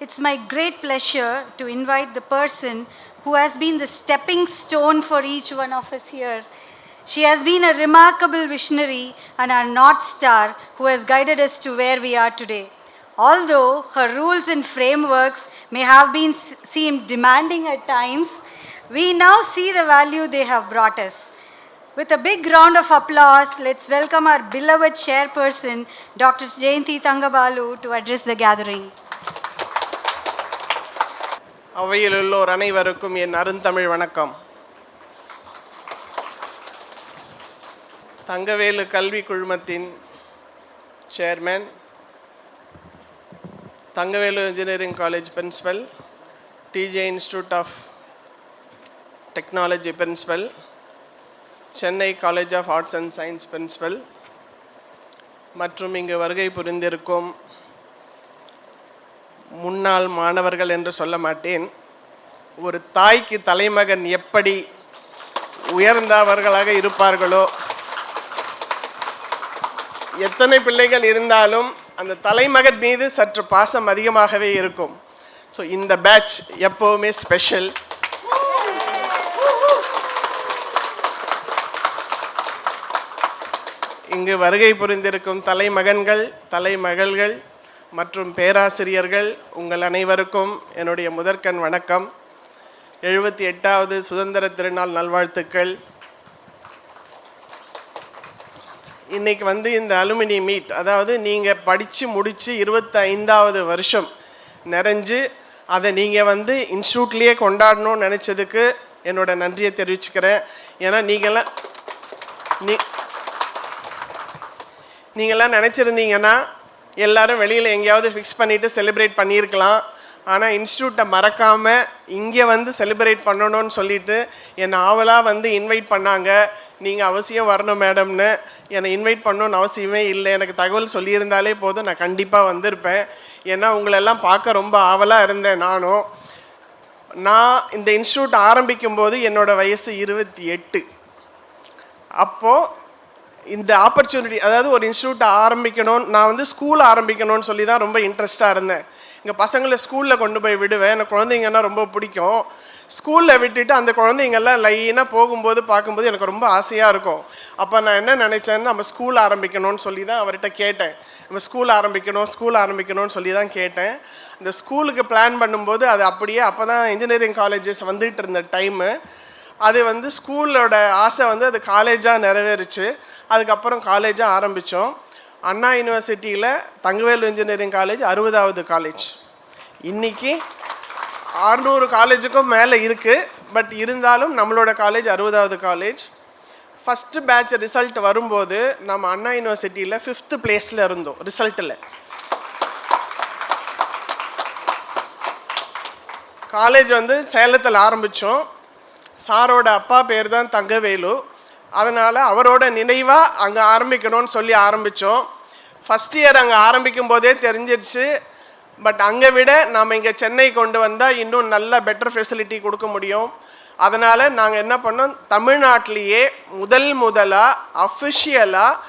It's my great pleasure to invite the person who has been the stepping stone for each one of us here. She has been a remarkable visionary and our North Star who has guided us to where we are today. Although her rules and frameworks may have been seemed demanding at times, we now see the value they have brought us. With a big round of applause, let's welcome our beloved chairperson, Dr. Jayanthi Thangabalu, to address the gathering. அவையில் உள்ளோர் அனைவருக்கும் என் அருந்தமிழ் வணக்கம். தங்கவேலு கல்வி குழுமத்தின் chairman, Thangavelu engineering college principal, TJ institute of technology principal, Chennai college of arts and science principal மற்றும் இங்கு வருகை புரிந்திருக்கும் முன்னாள் மாணவர்கள் என்று சொல்ல மாட்டேன், ஒரு தாய்க்கு தலைமகன் எப்படி உயர்ந்தவர்களாக இருப்பார்களோ, எத்தனை பிள்ளைகள் இருந்தாலும் அந்த தலைமகன் மீது சற்று பாசம் அதிகமாகவே இருக்கும். ஸோ இந்த பேட்ச் எப்போவுமே ஸ்பெஷல். இங்கு வருகை புரிந்திருக்கும் தலைமகன்கள், தலைமகள்கள் மற்றும் பேராசிரியர்கள் உங்கள் அனைவருக்கும் என்னுடைய முதற்கண் வணக்கம். 78வது சுதந்திர திருநாள் நல்வாழ்த்துக்கள். இன்றைக்கி இந்த அலுமினி மீட், அதாவது நீங்கள் படித்து முடித்து 25வது வருஷம் நிறைஞ்சு அதை நீங்கள் இன்ஸ்டியூட்லேயே கொண்டாடணும்னு நினச்சதுக்கு என்னோடய நன்றியை தெரிவிச்சுக்கிறேன். ஏன்னா நீங்கள்லாம் நினச்சிருந்தீங்கன்னா எல்லோரும் வெளியில் எங்கேயாவது ஃபிக்ஸ் பண்ணிவிட்டு செலிப்ரேட் பண்ணியிருக்கலாம். ஆனால் இன்ஸ்டியூட்டை மறக்காமல் இங்கே செலிப்ரேட் பண்ணணும்னு சொல்லிவிட்டு என்னை ஆவலாக இன்வைட் பண்ணாங்க. நீங்கள் அவசியம் வரணும் மேடம்னு. என்னை இன்வைட் பண்ணணுன்னு அவசியமே இல்லை. எனக்கு தகவல் சொல்லியிருந்தாலே போதும், நான் கண்டிப்பாக வந்திருப்பேன். ஏன்னா உங்களெல்லாம் பார்க்க ரொம்ப ஆவலாக இருந்தேன். நான் இந்த இன்ஸ்டியூட் ஆரம்பிக்கும்போது என்னோடய வயசு 28. அப்போது இந்த ஆப்பர்ச்சுனிட்டி, அதாவது ஒரு இன்ஸ்டியூட்டை ஆரம்பிக்கணும், நான் ஸ்கூல் ஆரம்பிக்கணும்னு சொல்லி தான் ரொம்ப இன்ட்ரெஸ்ட்டாக இருந்தேன். எங்கள் பசங்களை ஸ்கூலில் கொண்டு போய் விடுவேன். எனக்கு குழந்தைங்கன்னா ரொம்ப பிடிக்கும். ஸ்கூலில் விட்டுட்டு அந்த குழந்தைங்கள்லாம் லைனாக போகும்போது பார்க்கும்போது எனக்கு ரொம்ப ஆசையாக இருக்கும். அப்போ நான் என்ன நினச்சேன்னு, நம்ம ஸ்கூல் ஆரம்பிக்கணும்னு சொல்லி தான் அவர்கிட்ட கேட்டேன். நம்ம ஸ்கூல் ஆரம்பிக்கணும்னு சொல்லி தான் கேட்டேன். இந்த ஸ்கூலுக்கு பிளான் பண்ணும்போது அது அப்படியே அப்போ தான் இன்ஜினியரிங் காலேஜஸ் வந்துட்டு இருந்த டைமு. அது ஸ்கூலோட ஆசை அது காலேஜாக நிறைவேறுச்சு. அதுக்கப்புறம் காலேஜாக ஆரம்பித்தோம். அண்ணா யூனிவர்சிட்டியில் தங்கவேலு இன்ஜினியரிங் காலேஜ் 60வது காலேஜ். இன்றைக்கி 600 காலேஜுக்கும் மேலே இருக்குது. பட் இருந்தாலும் நம்மளோட காலேஜ் 60வது காலேஜ். ஃபஸ்ட்டு பேட்ச் ரிசல்ட் வரும்போது நம்ம அண்ணா யூனிவர்சிட்டியில் 5th பிளேஸில் இருந்தோம் ரிசல்ட்டில். காலேஜ் சேலத்தில் ஆரம்பித்தோம். சாரோட அப்பா பேர் தான் தங்கவேலு. அதனால் அவரோட நினைவாக அங்கே ஆரம்பிக்கணும்னு சொல்லி ஆரம்பித்தோம். ஃபஸ்ட் இயர் அங்கே ஆரம்பிக்கும் போதே தெரிஞ்சிடுச்சு. பட் அங்கே விட நாம் இங்கே சென்னை கொண்டு வந்தால் இன்னும் நல்ல பெட்டர் ஃபெசிலிட்டி கொடுக்க முடியும். அதனால் நாங்கள் என்ன பண்ணோம், தமிழ்நாட்டிலேயே முதலாக அஃபிஷியலாக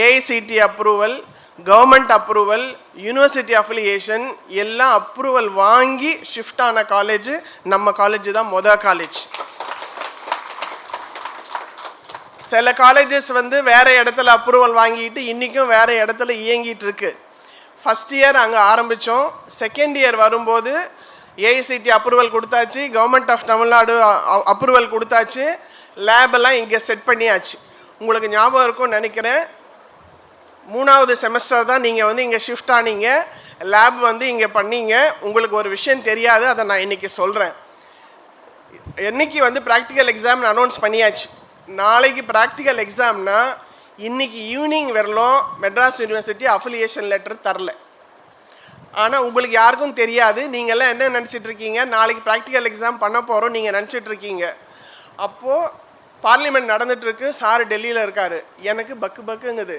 AICTE approval, government approval, university affiliation எல்லாம் அப்ரூவல் வாங்கி ஷிஃப்ட் ஆன காலேஜ் நம்ம காலேஜ் தான் காலேஜ். சில காலேஜஸ் வேறு இடத்துல அப்ரூவல் வாங்கிட்டு இன்றைக்கும் வேறு இடத்துல இயங்கிட்டு இருக்கு. ஃபஸ்ட் இயர் அங்கே ஆரம்பித்தோம். செகண்ட் இயர் வரும்போது ஏஐசிடி அப்ரூவல் கொடுத்தாச்சு, கவர்மெண்ட் ஆஃப் தமிழ்நாடு அப்ரூவல் கொடுத்தாச்சு, லேபெல்லாம் இங்கே செட் பண்ணியாச்சு. உங்களுக்கு ஞாபகம் இருக்கும்னு நினைக்கிறேன், 3வது செமஸ்டர் தான் நீங்கள் இங்கே ஷிஃப்ட் ஆனீங்க. லேப் இங்கே பண்ணீங்க. உங்களுக்கு ஒரு விஷயம் தெரியாது, அதை நான் இன்றைக்கி சொல்கிறேன். இன்றைக்கி ப்ராக்டிக்கல் எக்ஸாம் அனௌன்ஸ் பண்ணியாச்சு. நாளைக்கு ப்ராக்டிக்கல் எக்ஸாம்னா இன்றைக்கி ஈவினிங் வரலும் மெட்ராஸ் யூனிவர்சிட்டி அஃபிலியேஷன் லெட்டர் தரல. ஆனால் உங்களுக்கு யாருக்கும் தெரியாது. நீங்கள்லாம் என்ன நினச்சிட்ருக்கீங்க, நாளைக்கு ப்ராக்டிக்கல் எக்ஸாம் பண்ண போகிறோம் நீங்கள் நினச்சிட்ருக்கீங்க. அப்போது பார்லிமெண்ட் நடந்துகிட்ருக்கு, சார் டெல்லியில் இருக்கார். எனக்கு பக்குங்குது.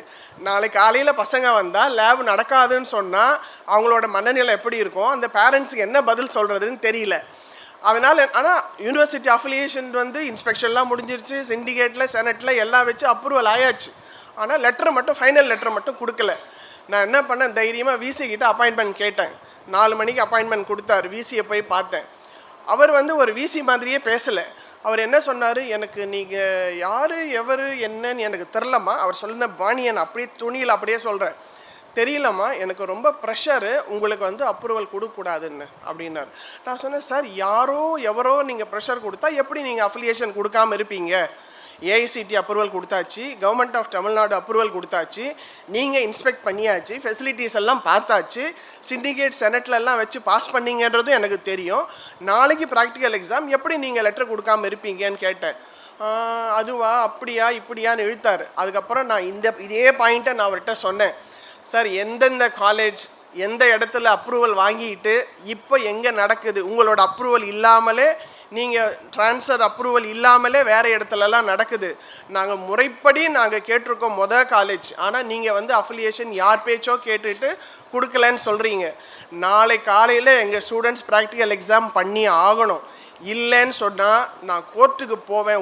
நாளைக்கு காலையில் பசங்க வந்தால் லேப் நடக்காதுன்னு சொன்னால் அவங்களோட மனநிலை எப்படி இருக்கும், அந்த பேரண்ட்ஸுக்கு என்ன பதில் சொல்கிறதுன்னு தெரியல. அதனால் ஆனால் யூனிவர்சிட்டி அஃபிலியேஷன் இன்ஸ்பெக்ஷன்லாம் முடிஞ்சிருச்சு, சிண்டிகேட்டில் செனட்டில் எல்லாம் வச்சு அப்ரூவல் ஆயாச்சு. ஆனால் லெட்டர் மட்டும், ஃபைனல் லெட்டர் மட்டும் கொடுக்கல. நான் என்ன பண்ணேன், தைரியமாக விசி கிட்ட அப்பாயின்மெண்ட் கேட்டேன். 4 மணிக்கு அப்பாயின்மெண்ட் கொடுத்தாரு. விசியை போய் பார்த்தேன். அவர் வந்து ஒரு விசி மாதிரியே பேசலை. அவர் என்ன சொன்னார், எனக்கு நீங்கள் யார் எவர் என்னன்னு எனக்கு தெரிலம்மா. அவர் சொல்லின பாணியை நான் அப்படியே துணியில் அப்படியே சொல்கிறேன். தெரியலம்மா, எனக்கு ரொம்ப ப்ரெஷரு, உங்களுக்கு வந்து அப்ரூவல் கொடுக்கக்கூடாதுன்னு அப்படின்னார். நான் சொன்னேன், சார் யாரோ எவரோ நீங்கள் ப்ரெஷர் கொடுத்தா எப்படி நீங்கள் அஃபிலியேஷன் கொடுக்காமல் இருப்பீங்க? ஏஐசிடி அப்ரூவல் கொடுத்தாச்சு, கவர்மெண்ட் ஆஃப் தமிழ்நாடு அப்ரூவல் கொடுத்தாச்சு, நீங்கள் இன்ஸ்பெக்ட் பண்ணியாச்சு, ஃபெசிலிட்டிஸ் எல்லாம் பார்த்தாச்சு, சிண்டிகேட் செனட்லெல்லாம் வச்சு பாஸ் பண்ணிங்கன்றதும் எனக்கு தெரியும். நாளைக்கு ப்ராக்டிக்கல் எக்ஸாம், எப்படி நீங்கள் லெட்டர் கொடுக்காமல் இருப்பீங்கன்னு கேட்டேன். அதுவா அப்படியா இப்படியான்னு இழுத்தார். அதுக்கப்புறம் நான் இதே பாயிண்ட்டை நான் அவர்கிட்ட சொன்னேன். சார், எந்தெந்த காலேஜ் எந்த இடத்துல அப்ரூவல் வாங்கிட்டு இப்போ எங்கே நடக்குது, உங்களோட அப்ரூவல் இல்லாமலே நீங்கள் ட்ரான்ஸ்ஃபர் அப்ரூவல் இல்லாமலே வேறு இடத்துலலாம் நடக்குது. நாங்கள் முறைப்படி நாங்கள் கேட்டிருக்கோம் காலேஜ். ஆனால் நீங்கள் வந்து அஃபிலியேஷன் யார் பேச்சோ கேட்டுட்டு கொடுக்கலன்னு சொல்கிறீங்க. நாளை காலையில் எங்கள் ஸ்டூடெண்ட்ஸ் ப்ராக்டிக்கல் எக்ஸாம் பண்ணி ஆகணும். இல்லைன்னு சொன்னால் நான் கோர்ட்டுக்கு போவேன்.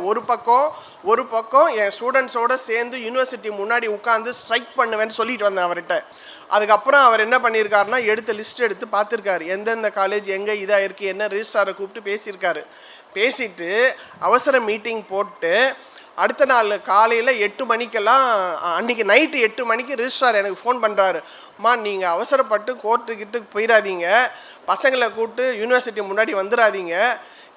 ஒரு பக்கம் என் ஸ்டூடெண்ட்ஸோடு சேர்ந்து யூனிவர்சிட்டி முன்னாடி உட்காந்து ஸ்ட்ரைக் பண்ணுவேன்னு சொல்லிட்டு வந்தேன் அவர்கிட்ட. அதுக்கப்புறம் அவர் என்ன பண்ணியிருக்காருன்னா, லிஸ்ட் எடுத்து பார்த்துருக்காரு, எந்தெந்த காலேஜ் எங்கே இதாக இருக்குது, என்ன ரிஜிஸ்ட்ராரை கூப்பிட்டு பேசியிருக்காரு. பேசிட்டு அவசர மீட்டிங் போட்டு அடுத்த நாள் காலையில் 8 மணிக்கெல்லாம், அன்றைக்கி நைட்டு 8 மணிக்கு ரிஜிஸ்ட்ரார் எனக்கு ஃபோன் பண்ணுறாரு. அம்மா, நீங்கள் அவசரப்பட்டு கோர்ட்டுக்கிட்டு போயிடாதீங்க, பசங்களை கூப்பிட்டு யூனிவர்சிட்டி முன்னாடி வந்துடாதீங்க,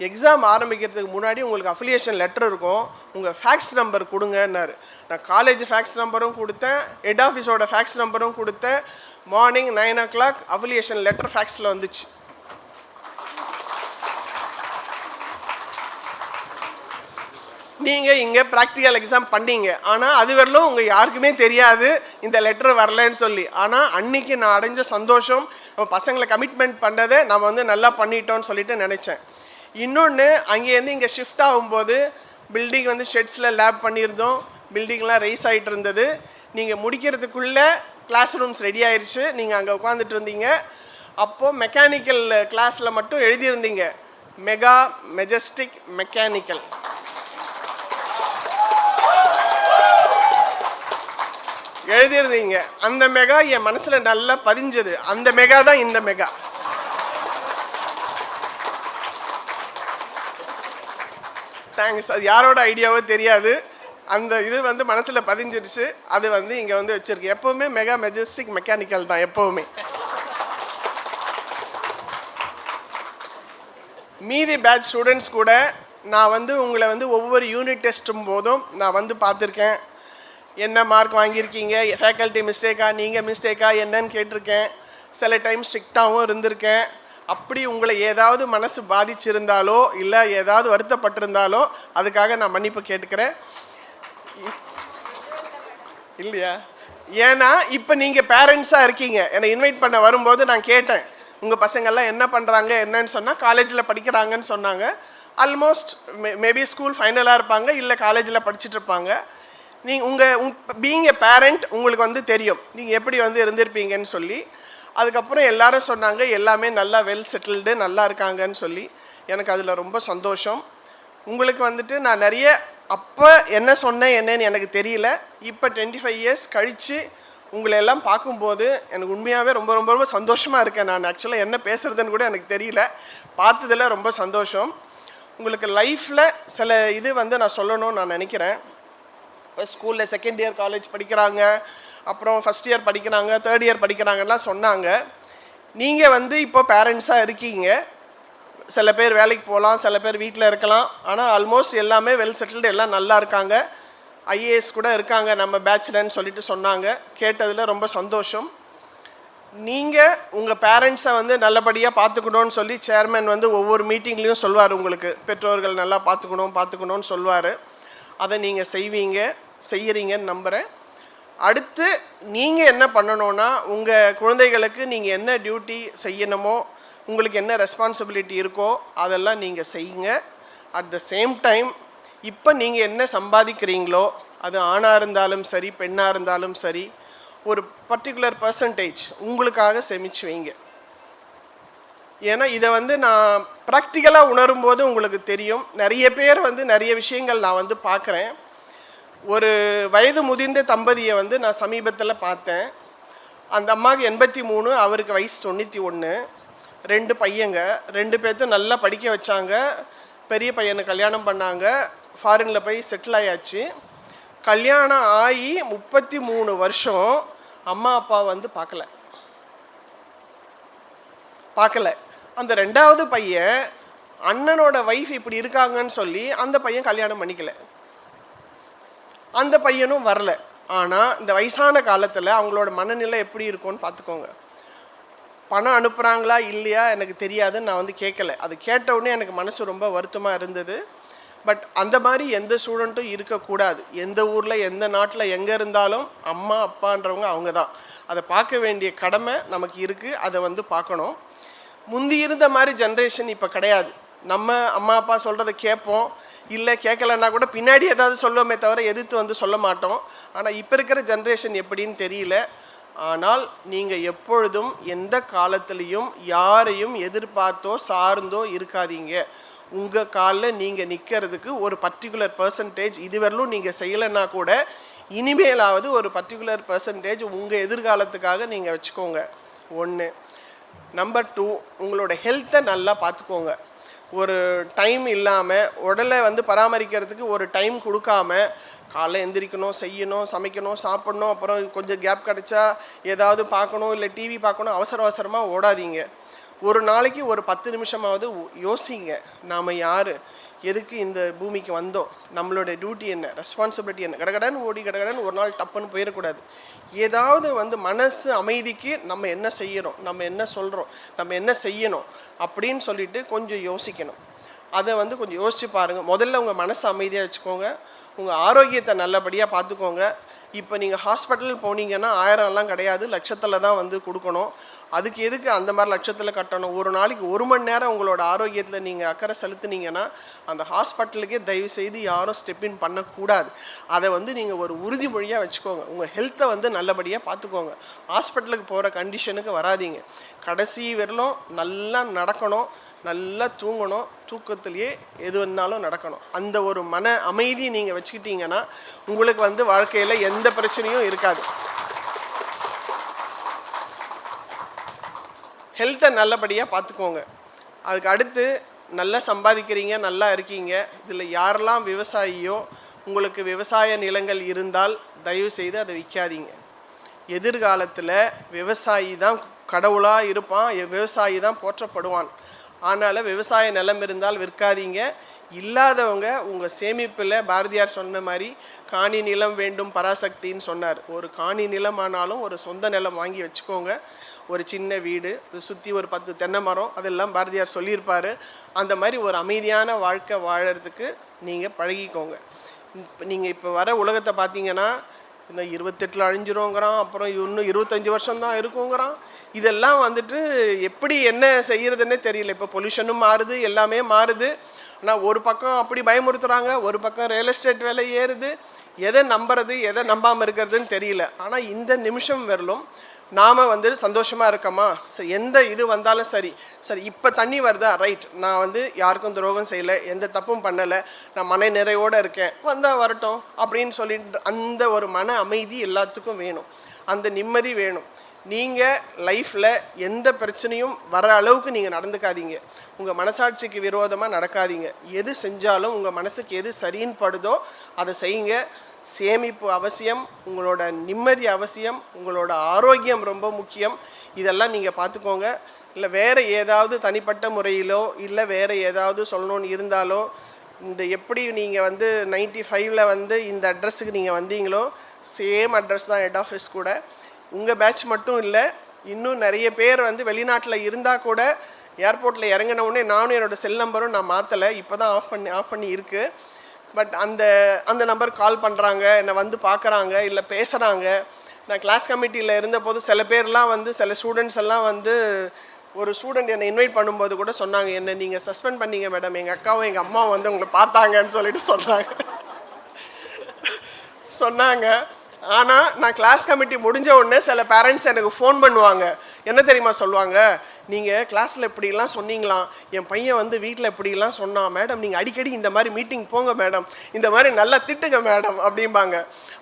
எக்ஸாம் ஆரம்பிக்கிறதுக்கு முன்னாடி உங்களுக்கு அஃபிலியேஷன் லெட்டர் இருக்கும், உங்கள் ஃபேக்ஸ் நம்பர் கொடுங்கன்னாரு. நான் காலேஜ் ஃபேக்ஸ் நம்பரும் கொடுத்தேன், ஹெட் ஆஃபீஸோட ஃபேக்ஸ் நம்பரும் கொடுத்தேன். மார்னிங் 9 o'clock அஃபிலியேஷன் லெட்டர் ஃபேக்ஸில் வந்துச்சு. நீங்கள் இங்கே ப்ராக்டிக்கல் எக்ஸாம் பண்ணீங்க, ஆனால் அது வரலும் உங்கள் யாருக்குமே தெரியாது இந்த லெட்டர் வரலன்னு சொல்லி. ஆனால் அன்றைக்கி நான் அடைஞ்ச சந்தோஷம், நம்ம பசங்களை கமிட்மெண்ட் பண்ணதை நம்ம வந்து நல்லா பண்ணிட்டோன்னு சொல்லிட்டு நினச்சேன். இன்னொன்று, அங்கேருந்து இங்கே ஷிஃப்ட் ஆகும்போது பில்டிங் வந்து ஷெட்ஸில் லேப் பண்ணியிருந்தோம், பில்டிங்லாம் ரைஸ் ஆகிட்டு இருந்தது. நீங்கள் முடிக்கிறதுக்குள்ளே கிளாஸ் ரூம்ஸ் ரெடி ஆயிடுச்சு, நீங்கள் அங்கே உட்காந்துட்டு இருந்தீங்க. அப்போது மெக்கானிக்கல் கிளாஸில் மட்டும் எழுதியிருந்தீங்க, மெகா மெஜஸ்டிக் மெக்கானிக்கல். எழுதியிருந்தீங்க. அந்த மெகா என் மனசில் நல்லா பதிஞ்சது. அந்த மெகா தான் இந்த மெகா. தேங்க்ஸ். அது யாரோட ஐடியாவோ தெரியாது, அந்த இது வந்து மனசில் பதிஞ்சிருச்சு. அது வந்து இங்கே வந்து வச்சுருக்கு. எப்போவுமே மெகா மெஜஸ்டிக் மெக்கானிக்கல் தான் எப்போவுமே. மீதி பேட்ச் ஸ்டூடெண்ட்ஸ் கூட நான் வந்து உங்களை வந்து ஒவ்வொரு யூனிட் டெஸ்ட்டும் போதும் நான் வந்து பார்த்துருக்கேன். என்ன மார்க் வாங்கியிருக்கீங்க, ஃபேக்கல்ட்டி மிஸ்டேக்கா, நீங்கள் மிஸ்டேக்கா என்னன்னு கேட்டிருக்கேன். சில டைம் ஸ்ட்ரிக்டாகவும் இருந்திருக்கேன். அப்படி உங்களை ஏதாவது மனசு பாதிச்சிருந்தாலோ இல்லை ஏதாவது வருத்தப்பட்டிருந்தாலோ அதுக்காக நான் மன்னிப்பு கேட்டுக்கிறேன். இல்லையா? ஏன்னா இப்போ நீங்கள் பேரண்ட்ஸாக இருக்கீங்க. என்னை இன்வைட் பண்ண வரும்போது நான் கேட்டேன், உங்கள் பசங்கள்லாம் என்ன பண்ணுறாங்க என்னன்னு சொன்னால் காலேஜில் படிக்கிறாங்கன்னு சொன்னாங்க. ஆல்மோஸ்ட் மேபி ஸ்கூல் ஃபைனலாக இருப்பாங்க, இல்லை காலேஜில் படிச்சுட்டு இருப்பாங்க. உங்கள் பீயிங் எ பேரண்ட் உங்களுக்கு வந்து தெரியும் நீங்கள் எப்படி வந்து இருந்திருப்பீங்கன்னு சொல்லி. அதுக்கப்புறம் எல்லாரும் சொன்னாங்க எல்லாமே நல்லா வெல் செட்டில்டு, நல்லா இருக்காங்கன்னு சொல்லி. எனக்கு அதில் ரொம்ப சந்தோஷம். உங்களுக்கு வந்துட்டு நான் நிறைய அப்போ என்ன சொன்னேன் என்னன்னு எனக்கு தெரியல. இப்போ 25 years கழித்து உங்களை எல்லாம் பார்க்கும்போது எனக்கு உண்மையாகவே ரொம்ப ரொம்ப ரொம்ப சந்தோஷமாக இருக்கேன். நான் ஆக்சுவலாக என்ன பேசுகிறதுன்னு கூட எனக்கு தெரியல. பார்த்ததில் ரொம்ப சந்தோஷம். உங்களுக்கு லைஃப்பில் சில இது வந்து நான் சொல்லணும்னு நான் நினைக்கிறேன். இப்போ ஸ்கூலில் செகண்ட் இயர் காலேஜ் படிக்கிறாங்க, அப்புறம் ஃபஸ்ட் இயர் படிக்கிறாங்க, தேர்ட் இயர் படிக்கிறாங்கலாம் சொன்னாங்க. நீங்கள் வந்து இப்போ பேரண்ட்ஸாக இருக்கீங்க. சில பேர் வேலைக்கு போகலாம், சில பேர் வீட்டில் இருக்கலாம். ஆனால் ஆல்மோஸ்ட் எல்லாமே வெல் செட்டில்டு, எல்லாம் நல்லா இருக்காங்க. ஐஏஎஸ் கூட இருக்காங்க நம்ம பேட்ச்லன்னு சொல்லிட்டு சொன்னாங்க. கேட்டதில் ரொம்ப சந்தோஷம். நீங்கள் உங்கள் பேரண்ட்ஸை வந்து நல்லபடியாக பார்த்துக்கணுன்னு சொல்லி சேர்மன் வந்து ஒவ்வொரு மீட்டிங்லேயும் சொல்வார், உங்களுக்கு பெற்றோர்கள் நல்லா பார்த்துக்கணும்னு சொல்வார். அதை நீங்கள் செய்கிறீங்கன்னு நம்புகிறேன். அடுத்து நீங்கள் என்ன பண்ணணுன்னா, உங்கள் குழந்தைகளுக்கு நீங்கள் என்ன டியூட்டி செய்யணுமோ, உங்களுக்கு என்ன ரெஸ்பான்சிபிலிட்டி இருக்கோ அதெல்லாம் நீங்கள் செய்யுங்க. அட் த சேம் டைம் இப்போ நீங்கள் என்ன சம்பாதிக்கிறீங்களோ அது ஆணாக இருந்தாலும் சரி பெண்ணாக இருந்தாலும் சரி ஒரு பர்டிகுலர் பர்சன்டேஜ் உங்களுக்காக சேமிச்சு வைங்க. ஏன்னா இதை வந்து நான் ப்ராக்டிக்கலாக உணரும்போது உங்களுக்கு தெரியும். நிறைய பேர் வந்து நிறைய விஷயங்கள் நான் வந்து பார்க்குறேன். ஒரு வயது முதிர்ந்த தம்பதியை வந்து நான் சமீபத்தில் பார்த்தேன். அந்த அம்மாவுக்கு 83, அவருக்கு வயசு 91. 2 பையங்க, 2 பேர்த்த நல்லா படிக்க வச்சாங்க. பெரிய பையனை கல்யாணம் பண்ணாங்க. ஃபாரினில் போய் செட்டில் ஆயாச்சு. கல்யாணம் ஆகி 33 வருஷம் அம்மா அப்பா வந்து பார்க்கல. அந்த 2வது பையன் அண்ணனோட வைஃப் இப்படி இருக்காங்கன்னு சொல்லி அந்த பையன் கல்யாணம் பண்ணிக்கல. அந்த பையனும் வரல. ஆனால் இந்த வயசான காலத்தில் அவங்களோட மனநிலை எப்படி இருக்கும்னு பார்த்துக்கோங்க. பணம் அனுப்புகிறாங்களா இல்லையா எனக்கு தெரியாதுன்னு நான் வந்து கேட்கல. அது கேட்ட உடனே எனக்கு மனசு ரொம்ப வருத்தமாக இருந்தது. பட் அந்த மாதிரி எந்த ஸ்டூடெண்ட்டும் இருக்கக்கூடாது. எந்த ஊரில் எந்த நாட்டில் எங்கே இருந்தாலும் அம்மா அப்பான்றவங்க அவங்க தான். அதை பார்க்க வேண்டிய கடமை நமக்கு இருக்குது. அதை வந்து பார்க்கணும். முந்தி இருந்த மாதிரி ஜென்ரேஷன் இப்போ கிடையாது. நம்ம அம்மா அப்பா சொல்கிறத கேட்போம், இல்லை கேட்கலன்னா கூட பின்னாடி ஏதாவது சொல்லுவோமே தவிர எதிர்த்து வந்து சொல்ல மாட்டோம். ஆனால் இப்போ இருக்கிற ஜென்ரேஷன் எப்படின்னு தெரியல. ஆனால் நீங்கள் எப்பொழுதும் எந்த காலத்துலேயும் யாரையும் எதிர்பார்த்தோ சார்ந்தோ இருக்காதீங்க. உங்கள் காலில் நீங்கள் நிற்கிறதுக்கு ஒரு பர்டிகுலர் பர்சன்டேஜ் இதுவரையிலும் நீங்கள் செய்யலைன்னா கூட இனிமேலாவது ஒரு பர்டிகுலர் பர்சன்டேஜ் உங்கள் எதிர்காலத்துக்காக நீங்கள் வச்சுக்கோங்க. 1. நம்பர் 2, உங்களோட ஹெல்த்தை நல்லா பார்த்துக்கோங்க. ஒரு டைம் இல்லாமல் உடலை வந்து பராமரிக்கிறதுக்கு ஒரு டைம் கொடுக்காம காலைல எந்திரிக்கணும், செய்யணும், சமைக்கணும், சாப்பிட்ணும், அப்புறம் கொஞ்சம் கேப் கிடச்சா ஏதாவது பார்க்கணும், இல்லை டிவி பார்க்கணும், அவசரமாக ஓடாதீங்க. ஒரு நாளைக்கு ஒரு 10 நிமிஷமாவது யோசிங்க. நாம் யார், எதுக்கு இந்த பூமிக்கு வந்தோம், நம்மளோட டியூட்டி என்ன, ரெஸ்பான்சிபிலிட்டி என்ன. கடகடன்னு ஓடி கடகடன்னு ஒரு நாள் டப்புன்னு போயிடக்கூடாது. ஏதாவது வந்து மனசு அமைதிக்கு நம்ம என்ன செய்கிறோம், நம்ம என்ன சொல்கிறோம், நம்ம என்ன செய்யணும் அப்படின்னு சொல்லிட்டு கொஞ்சம் யோசிக்கணும். அதை வந்து கொஞ்சம் யோசிச்சு பாருங்கள். முதல்ல உங்கள் மனசு அமைதியாக வச்சுக்கோங்க. உங்கள் ஆரோக்கியத்தை நல்லபடியாக பார்த்துக்கோங்க. இப்போ நீங்கள் ஹாஸ்பிட்டல் போனீங்கன்னா 1000லாம் கிடையாது, லட்சத்தில் தான் வந்து கொடுக்கணும். அதுக்கு எதுக்கு அந்த மாதிரி லட்சத்தில் கட்டணும்? ஒரு நாளைக்கு 1 மணி நேரம் உங்களோட ஆரோக்கியத்தில் நீங்கள் அக்கறை செலுத்துனீங்கன்னா அந்த ஹாஸ்பிட்டலுக்கே தயவு செய்து யாரும் ஸ்டெப்பின் பண்ணக்கூடாது. அதை வந்து நீங்கள் ஒரு உறுதிமொழியாக வச்சுக்கோங்க. உங்கள் ஹெல்த்தை வந்து நல்லபடியாக பார்த்துக்கோங்க. ஹாஸ்பிட்டலுக்கு போகிற கண்டிஷனுக்கு வராதிங்க. கடைசி வரலும் நல்லா நடக்கணும், நல்லா தூங்கணும், தூக்கத்திலேயே எது வந்தாலும் நடக்கணும். அந்த ஒரு மன அமைதியை நீங்கள் வச்சுக்கிட்டீங்கன்னா உங்களுக்கு வந்து வாழ்க்கையில் எந்த பிரச்சனையும் இருக்காது. ஹெல்த்தை நல்லபடியாக பார்த்துக்கோங்க. அதுக்கு அடுத்து நல்லா சம்பாதிக்கிறீங்க, நல்லா இருக்கீங்க. இதில் யாரெல்லாம் விவசாயியோ உங்களுக்கு விவசாய நிலங்கள் இருந்தால் தயவு செய்து அதை விற்காதீங்க. எதிர்காலத்தில் விவசாயி தான் கடவுளாக இருப்பான், விவசாயி தான் போற்றப்படுவான். அதனால் விவசாய நிலம் இருந்தால் விற்காதீங்க. இல்லாதவங்க உங்கள் சேமிப்பில் பாரதியார் சொன்ன மாதிரி காணி நிலம் வேண்டும் பராசக்தின்னு சொன்னார். ஒரு காணி நிலமானாலும் ஒரு சொந்த நிலம் வாங்கி வச்சுக்கோங்க. ஒரு சின்ன வீடு, சுற்றி ஒரு 10 தென்னை மரம், அதெல்லாம் பாரதியார் சொல்லியிருப்பார். அந்த மாதிரி ஒரு அமைதியான வாழ்க்கை வாழறதுக்கு நீங்கள் பழகிக்கோங்க. நீங்கள் இப்போ வர உலகத்தை பார்த்தீங்கன்னா இன்னும் 28 அழிஞ்சிருங்கிறான், அப்புறம் இன்னும் 25 வருஷம்தான் இருக்குங்கிறான். இதெல்லாம் வந்துட்டு எப்படி என்ன செய்கிறதுன்னே தெரியல. இப்போ பொல்யூஷனும் மாறுது, எல்லாமே மாறுது. ஆனால் ஒரு பக்கம் அப்படி பயமுறுத்துகிறாங்க, ஒரு பக்கம் ரியல் எஸ்டேட் விலை ஏறுது. எதை நம்புறது எதை நம்பாமல் இருக்கிறதுன்னு தெரியல. ஆனால் இந்த நிமிஷம் வரலும் நாம் வந்து சந்தோஷமாக இருக்கோமா, சரி எந்த இது வந்தாலும் சரி இப்போ தண்ணி வருதா, ரைட், நான் வந்து யாருக்கும் துரோகம் செய்யலை, எந்த தப்பும் பண்ணலை, நான் மன நிறைவோடு இருக்கேன், வந்தால் வரட்டும் அப்படின்னு சொல்லிட்டு அந்த ஒரு மன அமைதி எல்லாத்துக்கும் வேணும். அந்த நிம்மதி வேணும். நீங்கள் லைஃப்பில் எந்த பிரச்சனையும் வர அளவுக்கு நீங்கள் நடந்துக்காதீங்க. உங்கள் மனசாட்சிக்கு விரோதமாக நடக்காதீங்க. எது செஞ்சாலும் உங்கள் மனசுக்கு எது சரின்னு படுதோ அதை செய்யுங்க. சேமிப்பு அவசியம், உங்களோட நிம்மதி அவசியம், உங்களோட ஆரோக்கியம் ரொம்ப முக்கியம். இதெல்லாம் நீங்கள் பார்த்துக்கோங்க. இல்லை வேறு ஏதாவது தனிப்பட்ட முறையிலோ இல்லை வேறு ஏதாவது சொல்லணும்னு இருந்தாலோ, இந்த எப்படி நீங்கள் வந்து 95ல் வந்து இந்த அட்ரஸுக்கு நீங்கள் வந்தீங்களோ சேம் அட்ரஸ் தான் ஹெட் ஆஃபீஸ் கூட. உங்கள் பேட்ச் மட்டும் இல்லை, இன்னும் நிறைய பேர் வந்து வெளிநாட்டில் இருந்தால் கூட ஏர்போர்ட்டில் இறங்கின உடனே நானும் என்னோடய செல் நம்பரும் நான் மாற்றலை, இப்போ தான் ஆஃப் பண்ணி இருக்குது. பட் அந்த நம்பருக்கு கால் பண்ணுறாங்க, என்னை வந்து பார்க்குறாங்க, இல்லை பேசுகிறாங்க. நான் கிளாஸ் கமிட்டியில் இருந்தபோது சில பேர்லாம் வந்து சில ஸ்டூடெண்ட்ஸ் எல்லாம் வந்து ஒரு ஸ்டூடெண்ட் என்னை இன்வைட் பண்ணும்போது கூட சொன்னாங்க, என்னை நீங்கள் சஸ்பெண்ட் பண்ணீங்க மேடம், எங்கள் அக்காவும் எங்கள் அம்மாவும் வந்து உங்களை பார்த்தாங்கன்னு சொல்லிட்டு சொன்னாங்க. ஆனால் நான் கிளாஸ் கமிட்டி முடிஞ்ச உடனே சில பேரண்ட்ஸ் எனக்கு ஃபோன் பண்ணுவாங்க. என்ன தெரியுமா சொல்லுவாங்க, நீங்கள் கிளாஸில் இப்படிலாம் சொன்னீங்களாம், என் பையன் வந்து வீட்டில் இப்படிலாம் சொன்னான் மேடம், நீங்கள் அடிக்கடி இந்த மாதிரி மீட்டிங் போங்க மேடம், இந்த மாதிரி நல்லா திட்டுங்க மேடம் அப்படிம்பாங்க.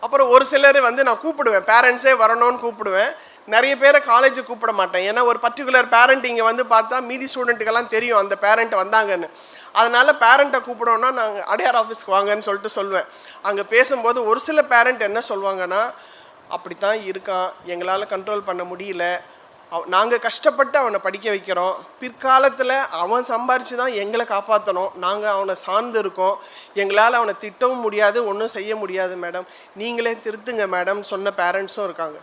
அப்புறம் ஒரு சிலர் வந்து நான் கூப்பிடுவேன், பேரண்ட்ஸே வரணும்னு கூப்பிடுவேன். நிறைய பேரை காலேஜ் கூப்பிட மாட்டேன். ஏன்னா ஒரு பர்டிகுலர் பேரண்ட் இங்கே வந்து பார்த்தா மீதி ஸ்டூடெண்ட்டுக்கெல்லாம் தெரியும் அந்த பேரண்ட் வந்தாங்கன்னு. அதனால் பேரண்ட்டை கூப்பிடோன்னா நாங்கள் அடையார் ஆஃபீஸ்க்கு வாங்கன்னு சொல்லிட்டு சொல்லுவேன். அங்கே பேசும்போது ஒரு சில பேரண்ட் என்ன சொல்லுவாங்கன்னா, அப்படித்தான் இருக்கான், எங்களால் கண்ட்ரோல் பண்ண முடியல, நாங்கள் கஷ்டப்பட்டு அவனை படிக்க வைக்கிறோம், பிற்காலத்தில் அவன் சம்பாரித்து தான் எங்களை காப்பாற்றணும், நாங்கள் அவனை சார்ந்து இருக்கோம், எங்களால் அவனை திட்டவும் முடியாது, ஒன்றும் செய்ய முடியாது மேடம், நீங்களே திருத்துங்க மேடம் சொன்ன பேரண்ட்ஸும் இருக்காங்க.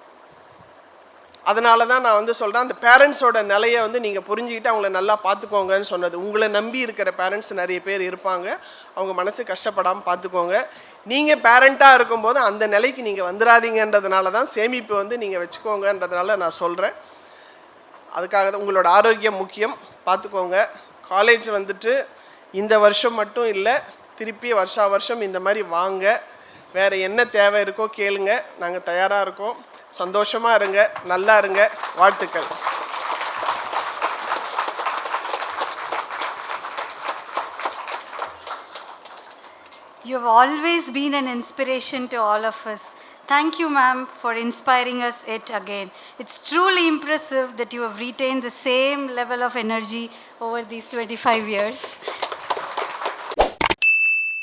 அதனால தான் நான் வந்து சொல்கிறேன், அந்த பேரண்ட்ஸோட நிலையை வந்து நீங்கள் புரிஞ்சுக்கிட்டு அவங்கள நல்லா பார்த்துக்கோங்கன்னு சொன்னது. உங்களை நம்பி இருக்கிற பேரண்ட்ஸ் நிறைய பேர் இருப்பாங்க, அவங்க மனசு கஷ்டப்படாமல் பார்த்துக்கோங்க. நீங்கள் பேரண்ட்டாக இருக்கும்போது அந்த நிலைக்கு நீங்கள் வந்துடாதீங்கன்றதுனால தான் சேமிப்பு வந்து நீங்கள் வச்சுக்கோங்கன்றதுனால நான் சொல்கிறேன். அதுக்காக தான் உங்களோட ஆரோக்கியம் முக்கியம், பார்த்துக்கோங்க. காலேஜ் வந்துட்டு இந்த வருஷம் மட்டும் இல்லை, திருப்பி வருஷா வருஷம் இந்த மாதிரி வாங்க. வேறு என்ன தேவை இருக்கோ கேளுங்க, நாங்கள் தயாராக இருக்கோம். சந்தோஷமாக இருங்க, நல்லா இருங்க. வாழ்த்துக்கள். You have always been an inspiration to all of us. Thank you, ma'am, for inspiring us yet again. It's truly impressive that you have retained the same level of energy over these 25 years.